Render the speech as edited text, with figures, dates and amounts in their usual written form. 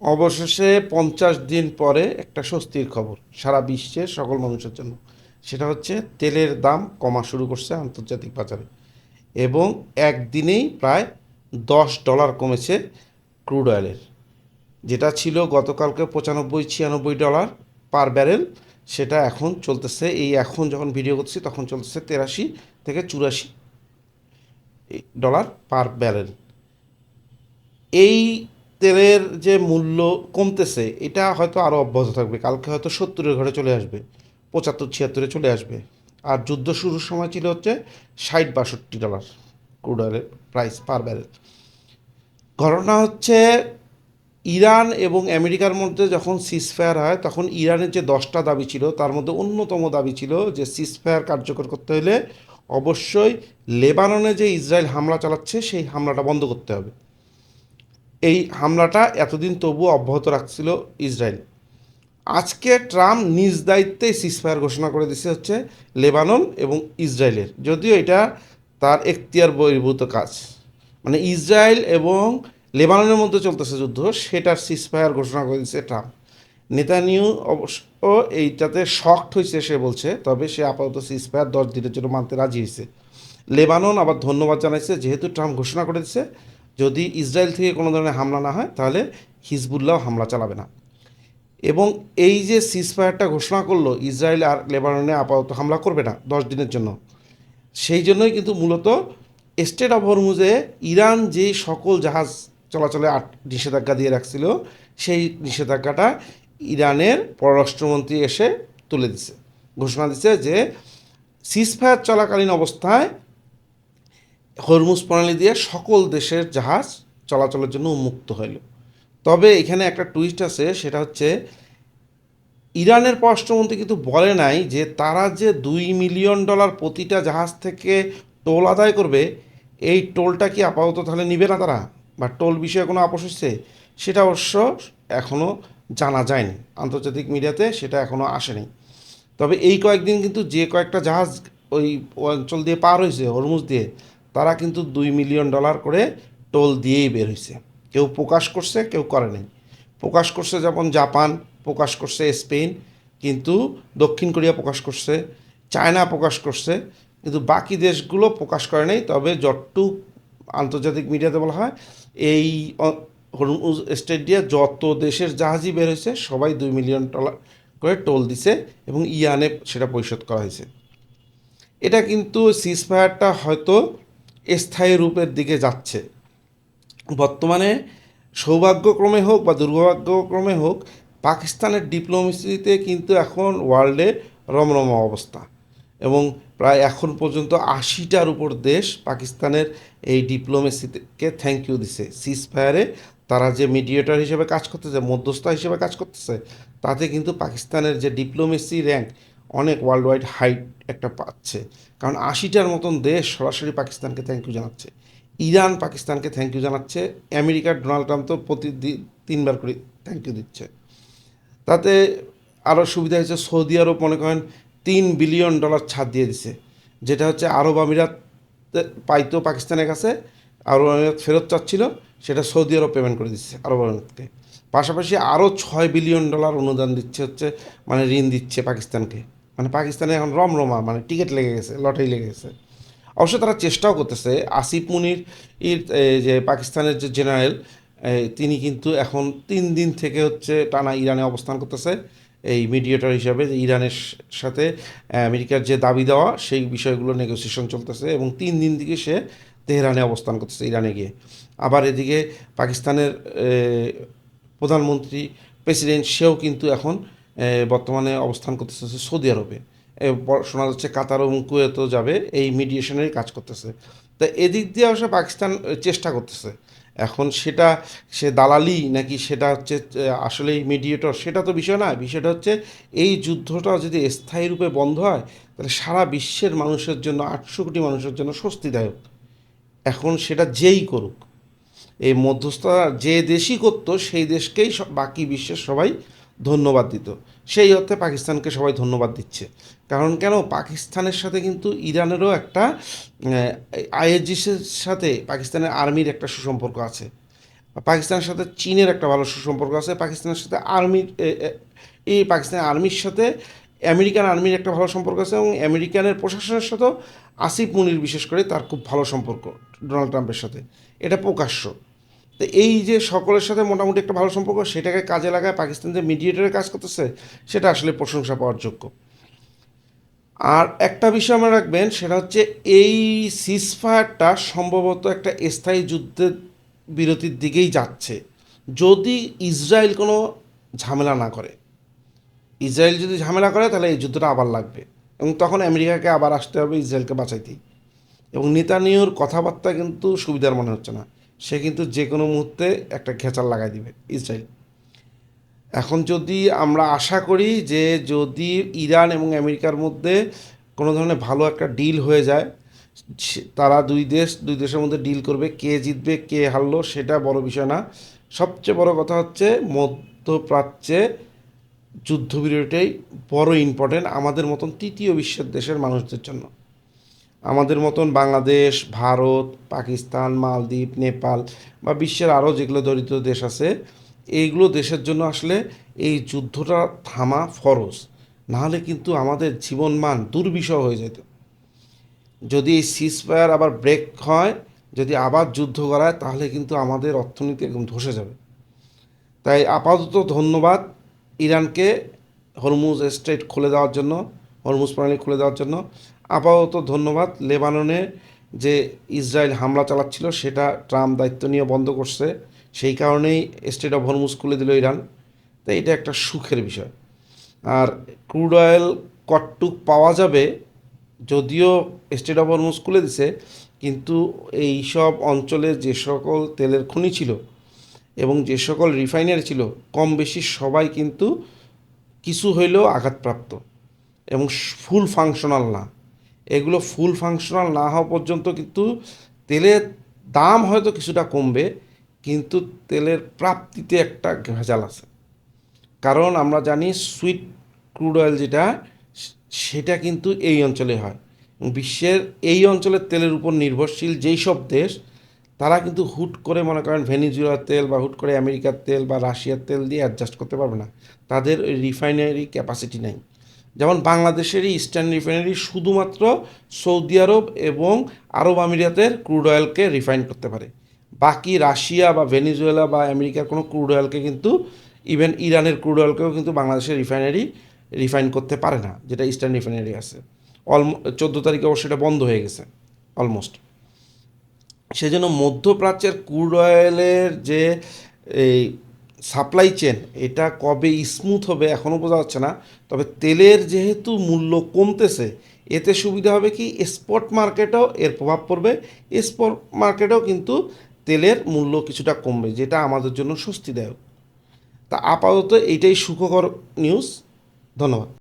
অবশেষে 50 দিন পরে একটা স্বস্তির খবর সারা বিশ্বের সকল মানুষের জন্য। সেটা হচ্ছে তেলের দাম কমা শুরু করছে আন্তর্জাতিক বাজারে, এবং একদিনেই প্রায় $10 কমেছে ক্রুড অয়েলের। যেটা ছিল গতকালকে 95-96 ডলার পার ব্যারেল, সেটা এখন চলতেছে, এই এখন যখন ভিডিও করছি তখন চলতেছে 83 থেকে 84 ডলার পার ব্যারেল। এই তেলের যে মূল্য কমতেছে এটা হয়তো আরও অব্যাহত থাকবে, কালকে হয়তো 70-এর ঘরে চলে আসবে, 75-76-এ চলে আসবে। আর যুদ্ধ শুরুর সময় ছিল হচ্ছে 60-62 ডলার ক্রুড অয়েলের প্রাইস পার ব্যারেল। ঘটনা হচ্ছে, ইরান এবং আমেরিকার মধ্যে যখন সিজফায়ার হয় তখন ইরানের যে 10টা দাবি ছিল তার মধ্যে অন্যতম দাবি ছিল যে সিজফায়ার কার্যকর করতে হলে অবশ্যই লেবাননে যে ইসরায়েল হামলা চালাচ্ছে সেই হামলাটা বন্ধ করতে হবে। এই হামলাটা এতদিন তবুও অব্যাহত রাখছিল ইসরায়েল। আজকে ট্রাম্প নিজ দায়িত্বে সিজফায়ার ঘোষণা করে দিচ্ছে হচ্ছে লেবানন এবং ইসরায়েলের, যদিও এটা তার এখতিয়ার বহির্ভূত কাজ। মানে ইসরায়েল এবং লেবাননের মধ্যে চলতেছে যুদ্ধ, সেটার সিজফায়ার ঘোষণা করে দিচ্ছে ট্রাম্প। নেতানিয়াহু অবশ্য এইটাতে শকড হয়েছে সে বলছে, তবে সে আপাতত সিজফায়ার 10 দিনের জন্য মানতে রাজি হয়েছে। লেবানন আবার ধন্যবাদ জানাইছে, যেহেতু ট্রাম্প ঘোষণা করে দিচ্ছে যদি ইসরায়েল থেকে কোনো ধরনের হামলা না হয় তাহলে হিজবুল্লাহ হামলা চালাবে না। এবং এই যে সিজফায়ারটা ঘোষণা করলো ইসরায়েল আর লেবাননে আপাতত হামলা করবে না 10 দিনের জন্য, সেই জন্যই কিন্তু মূলত স্টেট অফ হরমুজে ইরান যে সকল জাহাজ চলাচলে নিষেধাজ্ঞা দিয়ে রাখছিল সেই নিষেধাজ্ঞাটা ইরানের পররাষ্ট্রমন্ত্রী এসে তুলে দিছে, ঘোষণা দিছে যে সিজফায়ার চলাকালীন অবস্থায় হরমুজ প্রণালী দিয়ে সকল দেশের জাহাজ চলাচলের জন্য উন্মুক্ত হইল। তবে এখানে একটা টুইস্ট আছে, সেটা হচ্ছে ইরানের পররাষ্ট্রমন্ত্রী কিন্তু বলে নাই যে তারা যে $2 মিলিয়ন প্রতিটা জাহাজ থেকে টোল আদায় করবে, এই টোলটা কি আপাতত তাহলে নিবে না তারা, বা টোল বিষয়ে কোনো আপোষ হচ্ছে, সেটা অবশ্য এখনও জানা যায়নি, আন্তর্জাতিক মিডিয়াতে সেটা এখনও আসেনি। তবে এই কয়েকদিন কিন্তু যে কয়েকটা জাহাজ ওই অঞ্চল দিয়ে পার হয়েছে হরমুজ দিয়ে, তারা কিন্তু $2 মিলিয়ন করে টোল দিয়েই বের হয়েছে। কেউ প্রকাশ করছে, কেউ করে নাই। প্রকাশ করছে যেমন জাপান, প্রকাশ করছে স্পেন, কিন্তু দক্ষিণ কোরিয়া প্রকাশ করছে, চায়না প্রকাশ করছে, কিন্তু বাকি দেশগুলো প্রকাশ করে নাই। তবে যতটুক আন্তর্জাতিক মিডিয়াতে বলা হয়, এই হরমুজ স্ট্রেট দিয়ে যত দেশের জাহাজই বের হয়েছে সবাই $2 মিলিয়ন করে টোল দিছে, এবং ইয়ানে সেটা পরিশোধ করা হয়েছে। এটা কিন্তু সিজফায়ারটা হয়তো স্থায়ী রূপের দিকে যাচ্ছে। বর্তমানে সৌভাগ্যক্রমে হোক বা দুর্ভাগ্যক্রমে হোক, পাকিস্তানের ডিপ্লোমেসিতে কিন্তু এখন ওয়ার্ল্ডে রমরমা অবস্থা, এবং প্রায় এখন পর্যন্ত 80টার উপর দেশ পাকিস্তানের এই ডিপ্লোমেসিকে থ্যাংক ইউ দিছে। সিজফায়ারে তারা যে মিডিয়েটর হিসেবে কাজ করতেছে, মধ্যস্থতা হিসেবে কাজ করতেছে, তাতে কিন্তু পাকিস্তানের যে ডিপ্লোমেসি র্যাঙ্ক অনেক ওয়ার্ল্ড ওয়াইড হাইট একটা পাচ্ছে, কারণ 80টার মতন দেশ সরাসরি পাকিস্তানকে থ্যাংক ইউ জানাচ্ছে। ইরান পাকিস্তানকে থ্যাংক ইউ জানাচ্ছে, আমেরিকার ডোনাল্ড ট্রাম্প তো প্রতিদিন 3বার করে থ্যাংক ইউ দিচ্ছে। তাতে আরও সুবিধা হয়েছে, সৌদি আরব মনে করেন $3 বিলিয়ন ছাড় দিয়ে দিছে, যেটা হচ্ছে আরব আমিরাত পাইতো পাকিস্তানের কাছে, আরব আমিরাত ফেরত চাচ্ছিল, সেটা সৌদি আরব পেমেন্ট করে দিচ্ছে আরব আমিরাতকে। পাশাপাশি আরও $6 বিলিয়ন অনুদান দিচ্ছে, হচ্ছে মানে ঋণ দিচ্ছে পাকিস্তানকে। মানে পাকিস্তানে এখন রমরমা, মানে টিকিট লেগে গেছে, লটারি লেগে গেছে। অবশ্য তারা চেষ্টাও করতেছে। আসিফ মুনির যে পাকিস্তানের যে জেনারেল, তিনি কিন্তু এখন 3 দিন থেকে হচ্ছে টানা ইরানে অবস্থান করতেছে এই মিডিয়েটর হিসাবে, যে ইরানের সাথে আমেরিকার যে দাবি দেওয়া সেই বিষয়গুলো নেগোসিয়েশন চলতেছে, এবং 3 দিন থেকে সে তেহরানে অবস্থান করতেছে ইরানে গিয়ে। আবার এদিকে পাকিস্তানের প্রধানমন্ত্রী, প্রেসিডেন্ট, সেও কিন্তু এখন বর্তমানে অবস্থান করতেছে সৌদি আরবে। শোনা যাচ্ছে কাতার এবং কুয়েতও যাবে, এই মিডিয়েশনের কাজ করতেছে। তা এদিক দিয়ে অবশ্য পাকিস্তান চেষ্টা করতেছে। এখন সেটা সে দালালি নাকি সেটা হচ্ছে আসলেই মিডিয়েটর, সেটা তো বিষয় না। বিষয়টা হচ্ছে এই যুদ্ধটা যদি স্থায়ী রূপে বন্ধ হয় তাহলে সারা বিশ্বের মানুষের জন্য, 800 কোটি মানুষের জন্য স্বস্তিদায়ক। এখন সেটা যেই করুক, এই মধ্যস্থতা যে দেশই করতো সেই দেশকেই বাকি বিশ্বের সবাই ধন্যবাদ দিত। সেই অর্থে পাকিস্তানকে সবাই ধন্যবাদ দিচ্ছে। কারণ কেন, পাকিস্তানের সাথে কিন্তু ইরানেরও একটা আইএসজিসের সাথে পাকিস্তানের আর্মির একটা সুসম্পর্ক আছে। পাকিস্তানের সাথে চীনের একটা ভালো সুসম্পর্ক আছে, পাকিস্তানের সাথে এই পাকিস্তানের আর্মির সাথে আমেরিকান আর্মির একটা ভালো সম্পর্ক আছে, এবং আমেরিকানের প্রশাসনের সাথেও আসিফ মুনির বিশেষ করে তার খুব ভালো সম্পর্ক ডোনাল্ড ট্রাম্পের সাথে, এটা প্রকাশ্য। তো এই যে সকলের সাথে মোটামুটি একটা ভালো সম্পর্ক, সেটাকে কাজে লাগায় পাকিস্তান যে মিডিয়েটরের কাজ করতেছে, সেটা আসলে প্রশংসা পাওয়ার যোগ্য। আর একটা বিষয় আমরা রাখবেন, সেটা হচ্ছে এই সিজফায়ারটা সম্ভবত একটা স্থায়ী যুদ্ধের বিরতির দিকেই যাচ্ছে, যদি ইসরায়েল কোনো ঝামেলা না করে। ইসরায়েল যদি ঝামেলা করে তাহলে এই যুদ্ধটা আবার লাগবে, এবং তখন আমেরিকাকে আবার আসতে হবে ইসরায়েলকে বাঁচাইতেই। এবং নেতানিয়াহুর কথাবার্তা কিন্তু সুবিধার মনে হচ্ছে না, সে কিন্তু যে কোনো মুহূর্তে একটা ঘেঁচাল লাগাই দিবে ইসরায়েল। এখন যদি আমরা আশা করি যে যদি ইরান এবং আমেরিকার মধ্যে কোনো ধরনের ভালো একটা ডিল হয়ে যায়, তারা দুই দেশের মধ্যে ডিল করবে, কে জিতবে কে হারলো সেটা বড় বিষয় না। সবচেয়ে বড় কথা হচ্ছে মধ্যপ্রাচ্যে যুদ্ধবিরতিটাই বড় ইম্পর্টেন্ট আমাদের মতন তৃতীয় বিশ্বের দেশের মানুষদের জন্য। আমাদের মতন বাংলাদেশ, ভারত, পাকিস্তান, মালদ্বীপ, নেপাল বা বিশ্বের আরও যেগুলো দরিদ্র দেশ আছে, এইগুলো দেশের জন্য আসলে এই যুদ্ধটা থামা ফরজ। নাহলে কিন্তু আমাদের জীবনমান দুর্বিষহ হয়ে যেত। যদি এই সিজফায়ার আবার ব্রেক হয়, যদি আবার যুদ্ধ করায়, তাহলে কিন্তু আমাদের অর্থনীতি একদম ধসে যাবে। তাই আপাতত ধন্যবাদ ইরানকে হরমুজ স্ট্রেট খুলে দেওয়ার জন্য, হরমুজ প্রণালী খুলে দেওয়ার জন্য। আপাতত ধন্যবাদ লেবাননে যে ইসরায়েল হামলা চালাচ্ছিল, সেটা ট্রাম্প দায়িত্ব নিয়ে বন্ধ করছে, সেই কারণেই স্ট্রেট অফ হরমুজ খুলে দিল ইরান। তাই এটা একটা সুখের বিষয়। আর ক্রুড অয়েল কটটুক পাওয়া যাবে, যদিও স্ট্রেট অফ হরমুজ খুলে দিছে, কিন্তু এই সব অঞ্চলে যে সকল তেলের খনি ছিল এবং যে সকল রিফাইনারি ছিল, কম বেশি সবাই কিন্তু কিছু হইলেও আঘাতপ্রাপ্ত এবং ফুল ফাংশনাল না। এগুলো ফুল ফাংশনাল না হওয়া পর্যন্ত কিন্তু তেলের দাম হয়তো কিছুটা কমবে, কিন্তু তেলের প্রাপ্তিতে একটা ভেজাল আছে। কারণ আমরা জানি সুইট ক্রুড অয়েল যেটা, সেটা কিন্তু এই অঞ্চলে হয়। বিশ্বের এই অঞ্চলের তেলের উপর নির্ভরশীল যেই সব দেশ, তারা কিন্তু হুট করে মনে করেন ভেনিজুয়েলার তেল বা হুট করে আমেরিকার তেল বা রাশিয়ার তেল দিয়ে অ্যাডজাস্ট করতে পারবে না, তাদের ওই রিফাইনারি ক্যাপাসিটি নেই। যেমন বাংলাদেশেরই ইস্টার্ন রিফাইনারি শুধুমাত্র সৌদি আরব এবং আরব আমিরাতের ক্রুড অয়েলকে রিফাইন করতে পারে, বাকি রাশিয়া বা ভেনিজুয়েলা বা আমেরিকার কোনো ক্রুড অয়েলকে কিন্তু, ইভেন ইরানের ক্রুড অয়েলকেও কিন্তু বাংলাদেশের রিফাইনারি রিফাইন করতে পারে না, যেটা ইস্টার্ন রিফাইনারি আছে। 14 তারিখে অবশ্য এটা বন্ধ হয়ে গেছে অলমোস্ট। সেজন্য মধ্যপ্রাচ্যের ক্রুড অয়েলের যে এই সাপ্লাই চেন, এটা কবে স্মুথ হবে এখনও বোঝা যাচ্ছে না। তবে তেলের যেহেতু মূল্য কমতেছে, এতে সুবিধা হবে কি, স্পট মার্কেটেও এর প্রভাব পড়বে। স্পট মার্কেটেও কিন্তু তেলের মূল্য কিছুটা কমবে, যেটা আমাদের জন্য স্বস্তিদায়ক। তা আপাতত এইটাই সুখকর নিউজ। ধন্যবাদ।